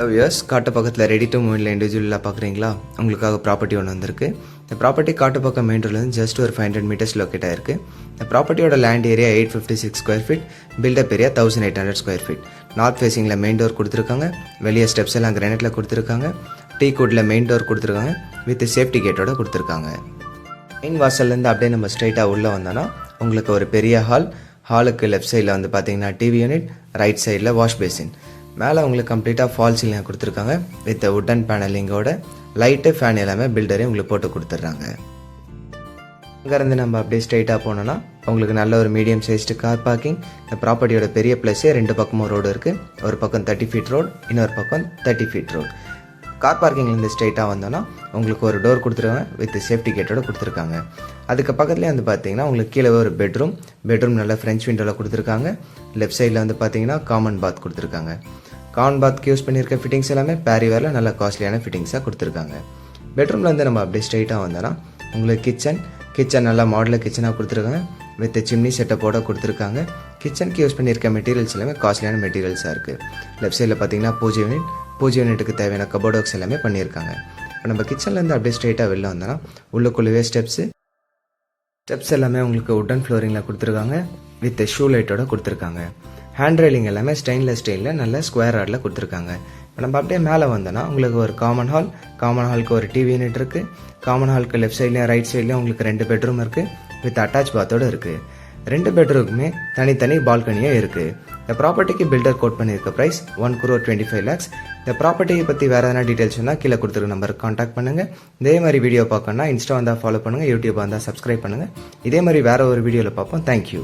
Wears காட்டு பக்கத்தில் ready to மூவியில் இண்டிவிஜுவலாக பார்க்குறீங்களா, உங்களுக்காக ப்ராப்பர்ட்டி ஒன்று வந்திருக்கு. இந்த ப்ராப்பர்ட்டி காட்டு பக்கம் மெயின் ரோட்லேருந்து ஜஸ்ட் ஒரு 500 மீட்டர்ஸ் லொக்கேட் ஆயிருக்கு. இந்த ப்ராப்பர்ட்டியோட land area 856 square feet, built up area 1800 square feet. North ஃபேஸிங்கில் மெயின் டோர் கொடுத்துருக்காங்க, வெளியே ஸ்டெப்ஸ் எல்லாம் கிரானைட்டில் கொடுத்துருக்காங்க. டீ குட்டில் மெயின் டோர் கொடுத்துருக்காங்க, வித் சேஃப்டி கேட்டோட கொடுத்துருக்காங்க. மெயின் வாசல்லேருந்து அப்படியே நம்ம ஸ்ட்ரைட்டாக உள்ளே வந்தோன்னா உங்களுக்கு ஒரு பெரிய ஹாலுக்கு லெஃப்ட் சைடில் வந்து பார்த்தீங்கன்னா டிவி யூனிட், ரைட் சைடில் வாஷ் பேசின். மேலே உங்களுக்கு கம்ப்ளீட்டாக ஃபால் சீலிங் கொடுத்துருக்காங்க வித் வுட்டன் பேனலிங்கோட. லைட்டு ஃபேன் எல்லாமே பில்டரே உங்களுக்கு போட்டு கொடுத்துட்றாங்க. அங்கேருந்து நம்ம அப்படியே ஸ்ட்ரைட்டாக போனோன்னா உங்களுக்கு நல்ல ஒரு மீடியம் சைஸ்டு கார் பார்க்கிங். இந்த ப்ராப்பர்ட்டியோட பெரிய ப்ளஸ்ஸே 2 பக்கமும் ரோடு இருக்குது. ஒரு பக்கம் 30 ஃபீட் ரோடு, இன்னொரு பக்கம் 30 ஃபீட் ரோடு. கார் பார்க்கிங்லேருந்து ஸ்ட்ரைட்டாக வந்தோன்னா உங்களுக்கு ஒரு டோர் கொடுத்துருக்காங்க வித் சேஃப்டி கேட்டோட கொடுத்துருக்காங்க. அதுக்கு பக்கத்துலேயே வந்து பார்த்தீங்கன்னா உங்களுக்கு கீழே ஒரு பெட்ரூம் நல்லா ஃப்ரெஞ்ச் விண்டோவில் கொடுத்துருக்காங்க. லெஃப்ட் சைடில் வந்து பார்த்தீங்கன்னா காமன் பாத் கொடுத்துருக்காங்க. காமன் பாத்க்கு யூஸ் பண்ணியிருக்க ஃபிட்டிங்ஸ் எல்லாமே பேரிவேரில் நல்ல காஸ்ட்லியான ஃபிட்டிங்ஸாக கொடுத்துருக்காங்க. பெட்ரூமில் வந்து நம்ம அப்படியே ஸ்ட்ரைட்டாக வந்தோன்னா உங்களுக்கு கிச்சன் நல்லா மாடலர் கிச்சனாக கொடுத்துருக்காங்க வித் சிம்னி செட்டப்போட கொடுத்துருக்காங்க. கிச்சனுக்கு யூஸ் பண்ணியிருக்க மெட்டீரியல்ஸ் எல்லாமே காஸ்ட்லியான மெட்டீரியல்ஸாக இருக்குது. லெஃப்ட் சைடில் பார்த்தீங்கன்னா பூஜை யூனிட்டுக்கு தேவையான கபோர்ட் ஒர்க்ஸ் எல்லாமே பண்ணியிருக்காங்க. இப்போ நம்ம கிச்சன்லேருந்து அப்படியே ஸ்ட்ரைட்டாக வெளில வந்தோன்னா உள்ளுக்குள்ளவே ஸ்டெப்ஸ் எல்லாமே உங்களுக்கு வுட்டன் ஃப்ளோரிங்கில் கொடுத்துருக்காங்க வித் ஷூ லைட்டோட கொடுத்துருக்காங்க. ஹேண்ட் ரெயிலிங் எல்லாமே ஸ்டெயின்லெஸ் ஸ்டீலில் நல்ல ஸ்கொயர் ஆர்டில் கொடுத்துருக்காங்க. இப்போ நம்ம அப்படியே மேலே வந்தோன்னா உங்களுக்கு ஒரு காமன் ஹாலுக்கு ஒரு டிவி யூனிட் இருக்குது. காமன் ஹாலுக்கு லெஃப்ட் சைட்லேயும் ரைட் சைட்லேயும் உங்களுக்கு 2 பெட்ரூம் இருக்குது வித் அட்டாச் பாத்தோடு இருக்குது. 2 பெட்ரூமுமே தனித்தனி பால்கனியும் இருக்குது. இந்த ப்ராப்பர்ட்டிக்கு பில்டர் கோட் பண்ணியிருக்க ப்ரைஸ் 1,25 lakhs. இந்த ப்ராப்பர்ட்டியை பற்றி வேறு எதனா டீட்டெயில்ஸ் சொன்னால் கீழே கொடுத்துருக்க நம்பருக்கு காண்டாக்ட் பண்ணுங்கள். இதே மாதிரி வீடியோ பார்க்கணுன்னா இன்ஸ்டா வந்தால் ஃபாலோ பண்ணுங்கள், யூடியூப் வந்தால் சப்ஸ்கிரைப் பண்ணுங்கள். இதே மாதிரி வேறு ஒரு வீடியோவில் பார்ப்போம். தேங்க்யூ.